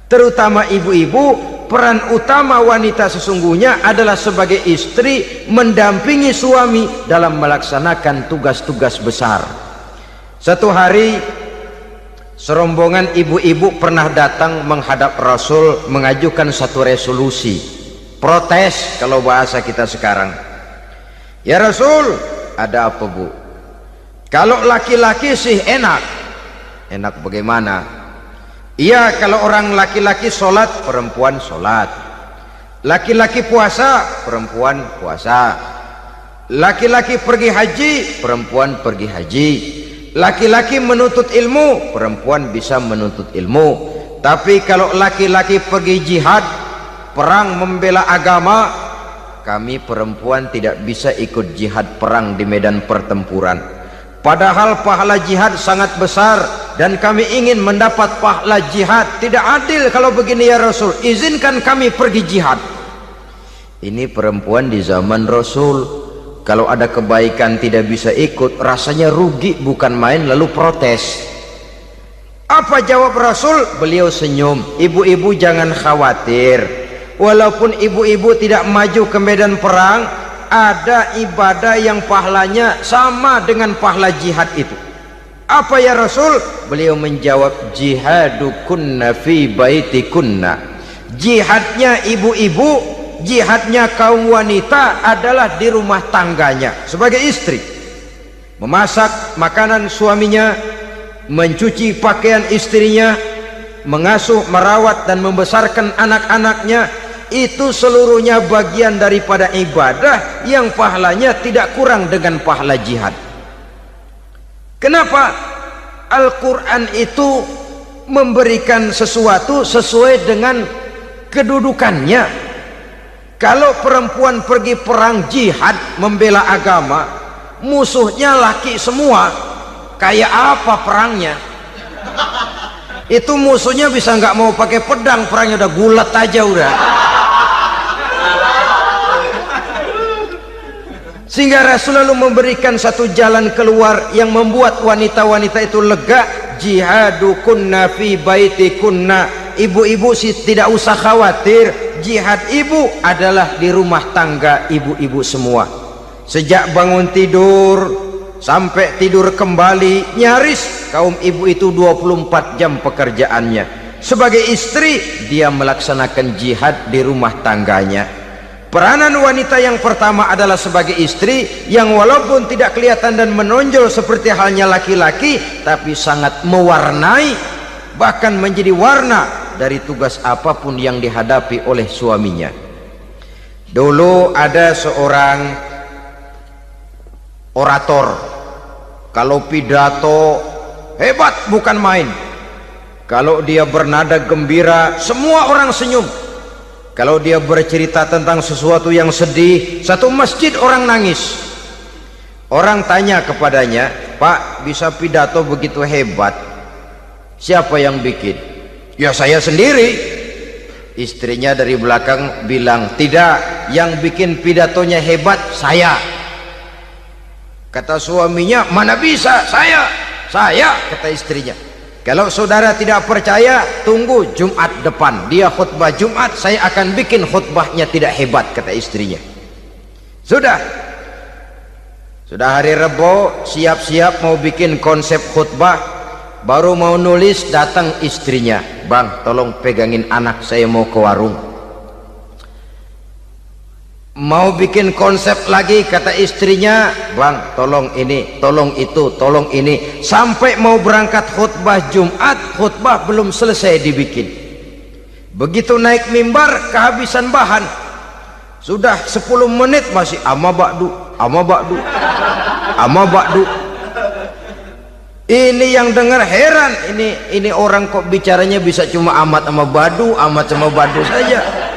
terutama ibu-ibu. Peran utama wanita sesungguhnya adalah sebagai istri mendampingi suami dalam melaksanakan tugas-tugas besar. Satu hari serombongan ibu-ibu pernah datang menghadap Rasul mengajukan satu resolusi, protes kalau bahasa kita sekarang. Ya Rasul, ada apa Bu? Kalau laki-laki sih enak. Enak bagaimana? Iya, kalau orang laki-laki sholat, perempuan sholat. Laki-laki puasa, perempuan puasa. Laki-laki pergi haji, perempuan pergi haji. Laki-laki menuntut ilmu, perempuan bisa menuntut ilmu. Tapi kalau laki-laki pergi jihad, perang membela agama, kami perempuan tidak bisa ikut jihad perang di medan pertempuran. Padahal pahala jihad sangat besar dan kami ingin mendapat pahala jihad. Tidak adil kalau begini ya Rasul, izinkan kami pergi jihad. Ini perempuan di zaman Rasul, kalau ada kebaikan tidak bisa ikut, rasanya rugi bukan main, lalu protes. Apa jawab Rasul? Beliau senyum. Ibu-ibu jangan khawatir, walaupun ibu-ibu tidak maju ke medan perang, ada ibadah yang pahalanya sama dengan pahala jihad itu. Apa ya Rasul? Beliau menjawab, jihadukunna fi baitikunna. Jihadnya ibu-ibu, jihadnya kaum wanita adalah di rumah tangganya sebagai istri. Memasak makanan suaminya, mencuci pakaian istrinya, mengasuh, merawat dan membesarkan anak-anaknya, itu seluruhnya bagian daripada ibadah yang pahalanya tidak kurang dengan pahala jihad. Kenapa? Al-Quran itu memberikan sesuatu sesuai dengan kedudukannya. Kalau perempuan pergi perang jihad membela agama, musuhnya laki semua, kayak apa perangnya? Itu musuhnya bisa nggak mau pakai pedang, perangnya udah gulat aja udah. Sehingga Rasul lalu memberikan satu jalan keluar yang membuat wanita-wanita itu lega. Jihadukunna fi baitikunna. Ibu-ibu sih tidak usah khawatir, jihad ibu adalah di rumah tangga ibu-ibu semua. Sejak bangun tidur sampai tidur kembali, nyaris kaum ibu itu 24 jam pekerjaannya. Sebagai istri, dia melaksanakan jihad di rumah tangganya. Peranan wanita yang pertama adalah sebagai istri yang walaupun tidak kelihatan dan menonjol seperti halnya laki-laki, tapi sangat mewarnai, bahkan menjadi warna dari tugas apapun yang dihadapi oleh suaminya. Dulu ada seorang orator, kalau pidato hebat bukan main. Kalau dia bernada gembira, semua orang senyum. Kalau dia bercerita tentang sesuatu yang sedih, satu masjid orang nangis. Orang tanya kepadanya, Pak, bisa pidato begitu hebat, siapa yang bikin? Ya saya sendiri. Istrinya dari belakang bilang, tidak, yang bikin pidatonya hebat saya. Kata suaminya, mana bisa, saya, kata istrinya. Kalau saudara tidak percaya, tunggu Jumat depan, dia khutbah Jumat, saya akan bikin khutbahnya tidak hebat, kata istrinya. Sudah hari Rebo, siap-siap mau bikin konsep khutbah, baru mau nulis, datang istrinya, Bang, tolong pegangin anak, saya mau ke warung. Mau bikin konsep lagi, kata istrinya, Bang, tolong ini, tolong itu, tolong ini. Sampai mau berangkat khutbah Jumat, khutbah belum selesai dibikin. Begitu naik mimbar, kehabisan bahan. Sudah 10 menit masih ama ba'du. Ini yang dengar heran, ini orang kok bicaranya bisa cuma amat sama badu saja.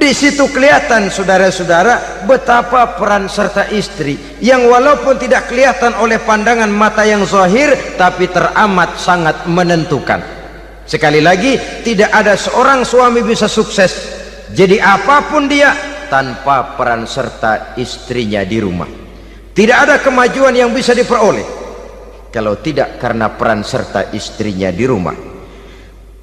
Di situ kelihatan saudara-saudara betapa peran serta istri yang walaupun tidak kelihatan oleh pandangan mata yang zahir, tapi teramat sangat menentukan. Sekali lagi, tidak ada seorang suami bisa sukses jadi apapun dia tanpa peran serta istrinya di rumah. Tidak ada kemajuan yang bisa diperoleh kalau tidak karena peran serta istrinya di rumah.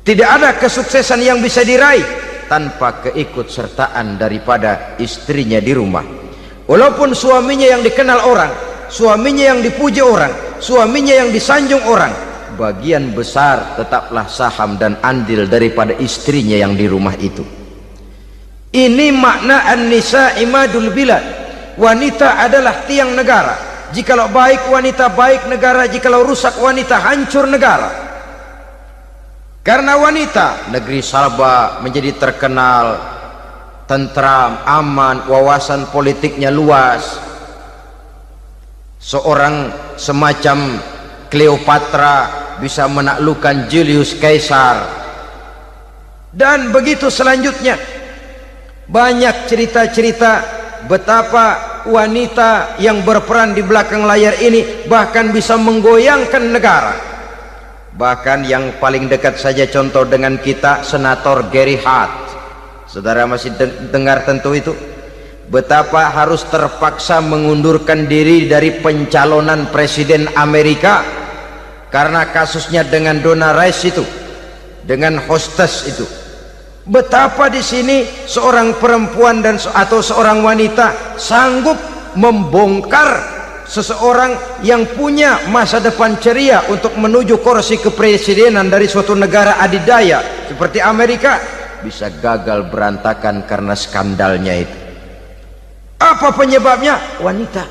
Tidak ada kesuksesan yang bisa diraih tanpa keikutsertaan daripada istrinya di rumah. Walaupun suaminya yang dikenal orang, suaminya yang dipuji orang, suaminya yang disanjung orang, bagian besar tetaplah saham dan andil daripada istrinya yang di rumah itu. Ini makna an-nisa imadul bilad. Wanita adalah tiang negara. Jikalau baik wanita, baik negara. Jikalau rusak wanita, hancur negara. Karena wanita, negeri Sabah menjadi terkenal, tentram, aman, wawasan politiknya luas. Seorang semacam Cleopatra bisa menaklukkan Julius Caesar. Dan begitu selanjutnya. Banyak cerita-cerita betapa wanita yang berperan di belakang layar ini bahkan bisa menggoyangkan negara. Bahkan yang paling dekat saja contoh dengan kita, Senator Gary Hart. Saudara masih dengar tentu itu, betapa harus terpaksa mengundurkan diri dari pencalonan presiden Amerika karena kasusnya dengan Donna Rice itu, dengan hostess itu. Betapa di sini seorang perempuan atau seorang wanita sanggup membongkar seseorang yang punya masa depan ceria untuk menuju kursi kepresidenan dari suatu negara adidaya seperti Amerika, bisa gagal berantakan karena skandalnya itu. Apa penyebabnya? Wanita.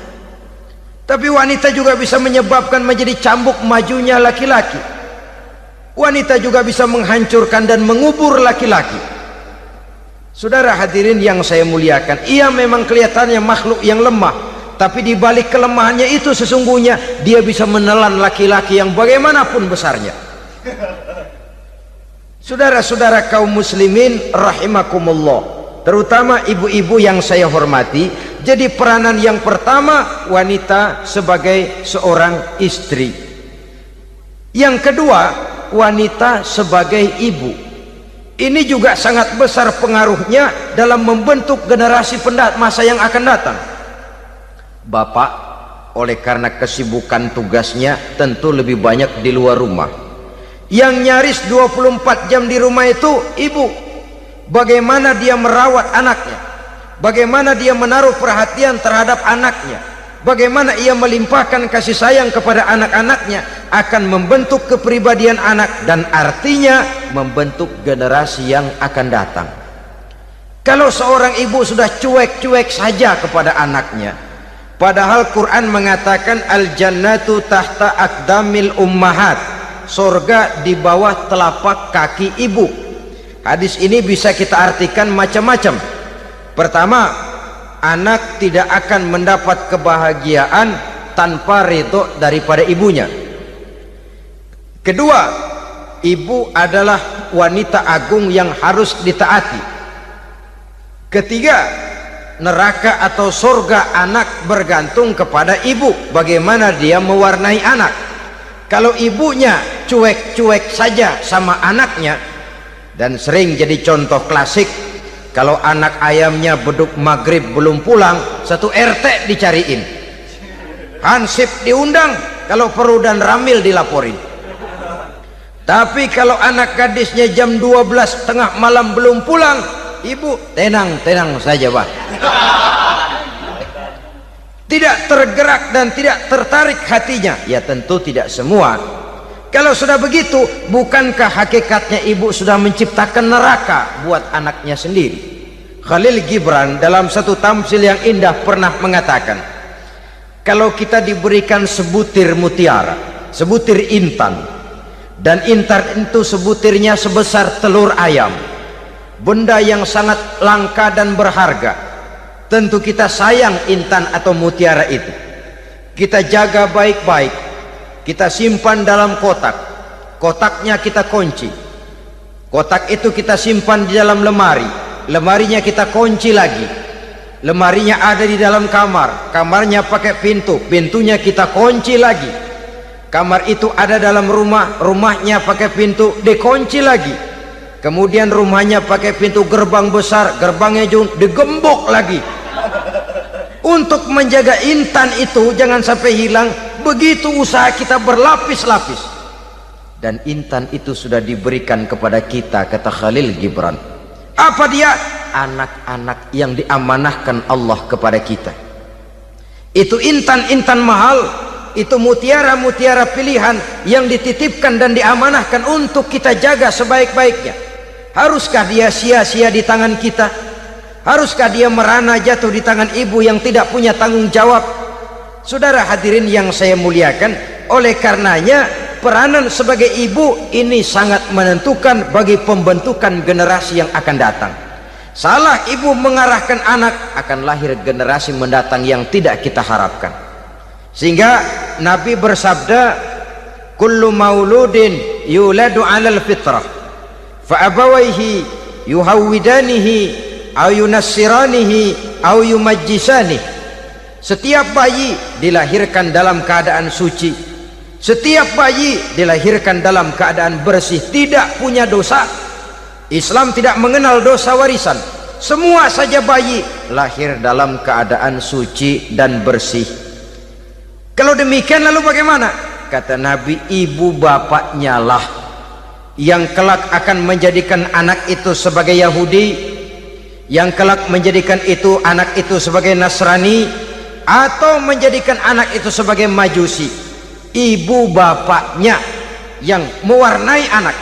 Tapi wanita juga bisa menyebabkan menjadi cambuk majunya laki-laki. Wanita juga bisa menghancurkan dan mengubur laki-laki. Saudara hadirin yang saya muliakan, ia memang kelihatannya makhluk yang lemah, tapi di balik kelemahannya itu sesungguhnya dia bisa menelan laki-laki yang bagaimanapun besarnya. Saudara-saudara kaum muslimin rahimakumullah, terutama ibu-ibu yang saya hormati, jadi peranan yang pertama wanita sebagai seorang istri. Yang kedua, wanita sebagai ibu. Ini juga sangat besar pengaruhnya dalam membentuk generasi masa yang akan datang. Bapak oleh karena kesibukan tugasnya tentu lebih banyak di luar rumah. Yang nyaris 24 jam di rumah itu ibu. Bagaimana dia merawat anaknya, bagaimana dia menaruh perhatian terhadap anaknya, bagaimana ia melimpahkan kasih sayang kepada anak-anaknya, akan membentuk kepribadian anak dan artinya membentuk generasi yang akan datang. Kalau seorang ibu sudah cuek-cuek saja kepada anaknya, padahal Quran mengatakan al-jannatu tahta aqdamil ummahat, surga di bawah telapak kaki ibu. Hadis ini bisa kita artikan macam-macam. Pertama, anak tidak akan mendapat kebahagiaan tanpa ridho daripada ibunya. Kedua, ibu adalah wanita agung yang harus ditaati. Ketiga, neraka atau surga anak bergantung kepada ibu, bagaimana dia mewarnai anak. Kalau ibunya cuek-cuek saja sama anaknya, dan sering jadi contoh klasik, kalau anak ayamnya beduk maghrib belum pulang, satu RT dicariin, hansip diundang, kalau perlu dan ramil dilaporin. Tapi kalau anak gadisnya jam 12 tengah malam belum pulang, ibu tenang-tenang saja Pak. Tidak tergerak dan tidak tertarik hatinya. Ya tentu tidak semua. Kalau sudah begitu, bukankah hakikatnya ibu sudah menciptakan neraka buat anaknya sendiri? Khalil Gibran dalam satu tamsil yang indah pernah mengatakan, kalau kita diberikan sebutir mutiara, sebutir intan, dan intan itu sebutirnya sebesar telur ayam, benda yang sangat langka dan berharga, tentu kita sayang intan atau mutiara itu. Kita jaga baik-baik, kita simpan dalam kotak, kotaknya kita kunci, kotak itu kita simpan di dalam lemari, lemarinya kita kunci lagi, lemarinya ada di dalam kamar, kamarnya pakai pintu, pintunya kita kunci lagi. Kamar itu ada dalam rumah, rumahnya pakai pintu, dikunci lagi. Kemudian rumahnya pakai pintu gerbang besar, gerbangnya juga digembok lagi. Untuk menjaga intan itu jangan sampai hilang, begitu usaha kita berlapis-lapis. dan intan itu sudah diberikan kepada kita, kata Khalil Gibran. Apa dia? Anak-anak yang diamanahkan Allah kepada kita. Itu intan-intan mahal, itu mutiara-mutiara pilihan yang dititipkan dan diamanahkan untuk kita jaga sebaik-baiknya. Haruskah dia sia-sia di tangan kita? Haruskah dia merana jatuh di tangan ibu yang tidak punya tanggung jawab? Saudara hadirin yang saya muliakan, oleh karenanya peranan sebagai ibu ini sangat menentukan bagi pembentukan generasi yang akan datang. Salah ibu mengarahkan anak, akan lahir generasi mendatang yang tidak kita harapkan. Sehingga Nabi bersabda, kullu mauludin yuladu 'alal fitrah fa abawaihi yuhawwidanihi aw yunassiranihi aw yumajjisanihi. Setiap bayi dilahirkan dalam keadaan suci. Setiap bayi dilahirkan dalam keadaan bersih, tidak punya dosa. Islam tidak mengenal dosa warisan. Semua saja bayi lahir dalam keadaan suci dan bersih. Kalau demikian lalu bagaimana? Kata Nabi, ibu bapaknya lah yang kelak akan menjadikan anak itu sebagai Yahudi, yang kelak menjadikan itu anak itu sebagai Nasrani, atau menjadikan anak itu sebagai Majusi. Ibu bapaknya yang mewarnai anak.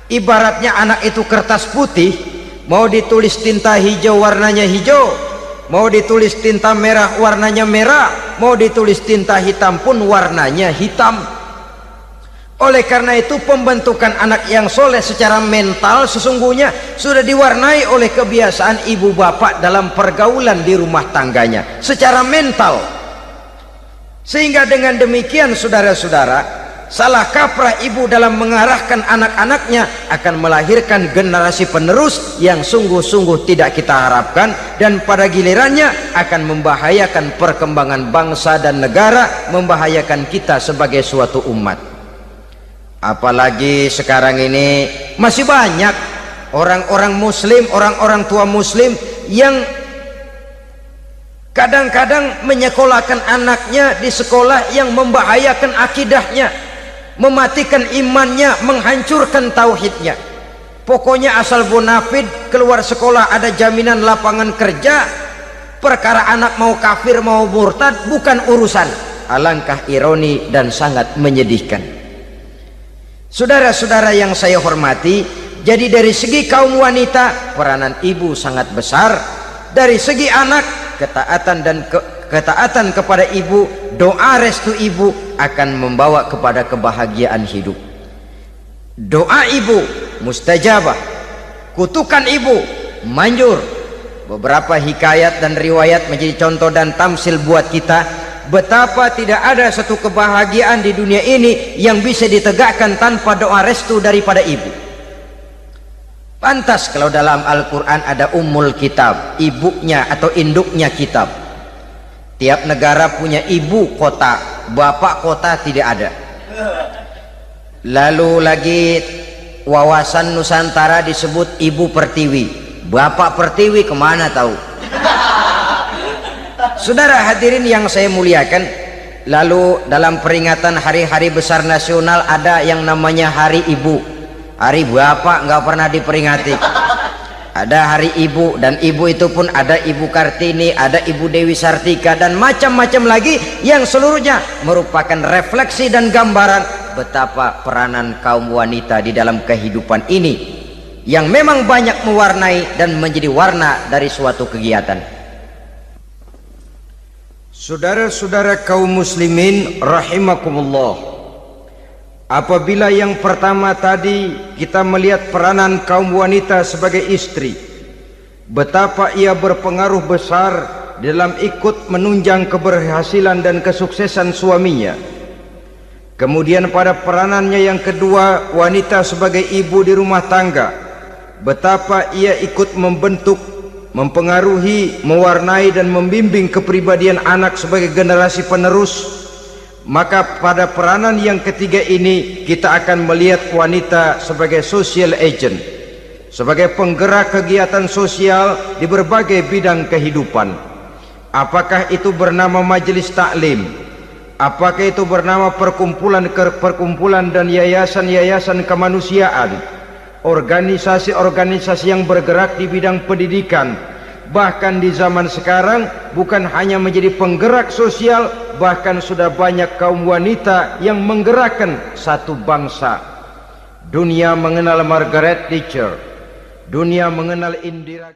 Ibaratnya anak itu kertas putih, mau ditulis tinta hijau warnanya hijau, mau ditulis tinta merah warnanya merah, mau ditulis tinta hitam pun warnanya hitam. Oleh karena itu pembentukan anak yang soleh secara mental sesungguhnya sudah diwarnai oleh kebiasaan ibu bapak dalam pergaulan di rumah tangganya secara mental. Sehingga dengan demikian saudara-saudara, salah kaprah ibu dalam mengarahkan anak-anaknya akan melahirkan generasi penerus yang sungguh-sungguh tidak kita harapkan, dan pada gilirannya akan membahayakan perkembangan bangsa dan negara, membahayakan kita sebagai suatu umat. Apalagi sekarang ini masih banyak orang-orang muslim, orang-orang tua muslim yang kadang-kadang menyekolahkan anaknya di sekolah yang membahayakan akidahnya, mematikan imannya, menghancurkan tauhidnya. Pokoknya asal bonafid keluar sekolah ada jaminan lapangan kerja. Perkara anak mau kafir mau murtad bukan urusan. Alangkah ironi dan sangat menyedihkan. Saudara-saudara yang saya hormati, jadi dari segi kaum wanita peranan ibu sangat besar. Dari segi anak, ketaatan kepada ibu, doa restu ibu akan membawa kepada kebahagiaan hidup. Doa ibu mustajabah, kutukan ibu manjur. Beberapa hikayat dan riwayat menjadi contoh dan tamsil buat kita betapa tidak ada satu kebahagiaan di dunia ini yang bisa ditegakkan tanpa doa restu daripada ibu. Pantas kalau dalam Al-Quran ada ummul kitab, ibunya atau induknya kitab. Tiap negara punya ibu kota, bapak kota tidak ada. Lalu lagi wawasan Nusantara disebut ibu pertiwi, bapak pertiwi kemana tahu. Saudara hadirin yang saya muliakan, lalu dalam peringatan hari-hari besar nasional ada yang namanya Hari Ibu. Hari bapak nggak pernah diperingati. Ada hari ibu, dan ibu itu pun ada Ibu Kartini, ada Ibu Dewi Sartika, dan macam-macam lagi yang seluruhnya merupakan refleksi dan gambaran betapa peranan kaum wanita di dalam kehidupan ini yang memang banyak mewarnai dan menjadi warna dari suatu kegiatan. Saudara-saudara kaum muslimin rahimakumullah, apabila yang pertama tadi kita melihat peranan kaum wanita sebagai istri, betapa ia berpengaruh besar dalam ikut menunjang keberhasilan dan kesuksesan suaminya. Kemudian pada peranannya yang kedua, wanita sebagai ibu di rumah tangga, betapa ia ikut membentuk, mempengaruhi, mewarnai dan membimbing kepribadian anak sebagai generasi penerus. Maka pada peranan yang ketiga ini kita akan melihat wanita sebagai social agent, sebagai penggerak kegiatan sosial di berbagai bidang kehidupan. Apakah itu bernama majelis taklim, Apakah itu bernama perkumpulan dan yayasan-yayasan kemanusiaan, organisasi-organisasi yang bergerak di bidang pendidikan, bahkan di zaman sekarang bukan hanya menjadi penggerak sosial, bahkan sudah banyak kaum wanita yang menggerakkan satu bangsa. Dunia mengenal Margaret Thatcher, dunia mengenal Indira